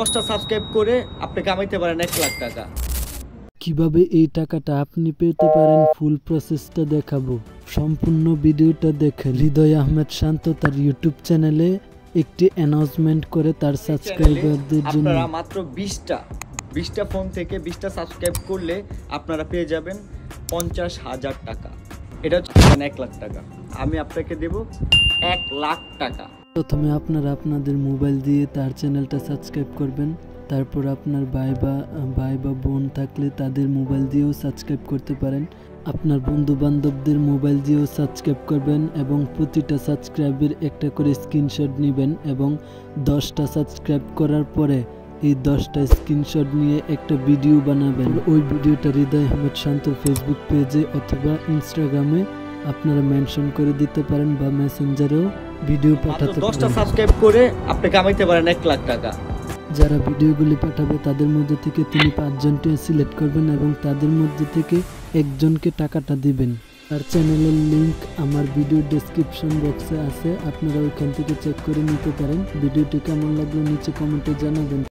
10টা সাবস্ক্রাইব করে আপনি কামাইতে পারেন 1 লাখ টাকা। কিভাবে এই টাকাটা আপনি পেতে পারেন ফুল প্রসেসটা দেখাবো। সম্পূর্ণ ভিডিওটা দেখেন। হৃদয় আহমেদ শান্ত তার ইউটিউব চ্যানেলে একটি অ্যানাউন্সমেন্ট করে তার সাবস্ক্রাইবারদের জন্য আপনারা মাত্র 20টা ফোন থেকে 20টা সাবস্ক্রাইব করলে আপনারা পেয়ে যাবেন 50,000 টাকা। এটা হচ্ছে 1 লাখ টাকা। আমি আপনাকে দেব 1 লাখ টাকা। প্রথমে আপনারা আপনাদের মোবাইল দিয়ে তার চ্যানেলটা সাবস্ক্রাইব করবেন। তারপর আপনার ভাই বা বোন থাকলে তাদের মোবাইল দিয়েও সাবস্ক্রাইব করতে পারেন। আপনার বন্ধু বান্ধবদের মোবাইল দিয়েও সাবস্ক্রাইব করবেন এবং প্রতিটা সাবস্ক্রাইবের একটা করে স্ক্রিনশট নেবেন এবং 10টা সাবস্ক্রাইব করার পরে এই 10টা স্ক্রিনশট নিয়ে একটা ভিডিও বানাবেন। ওই ভিডিওটা হৃদয় আহমেদ শান্তর ফেসবুক পেজে অথবা ইনস্টাগ্রামে আপনারা মেনশন করে দিতে পারেন বা মেসেঞ্জারেও ভিডিও পাঠাতে পারেন। 10টা সাবস্ক্রাইব করে আপনি কামাইতে পারেন 1 লাখ টাকা। যারা ভিডিওগুলি পাঠাবে তাদের মধ্যে থেকে তিনি 5 জনকে সিলেক্ট করবেন এবং তাদের মধ্যে থেকে একজনকে টাকাটা দিবেন। আর চ্যানেলের লিংক আমার ভিডিও ডেসক্রিপশন বক্সে আছে, আপনারা ওইখান থেকে চেক করে নিতে পারেন। ভিডিওটি কেমন লাগলো নিচে কমেন্টে জানাবেন।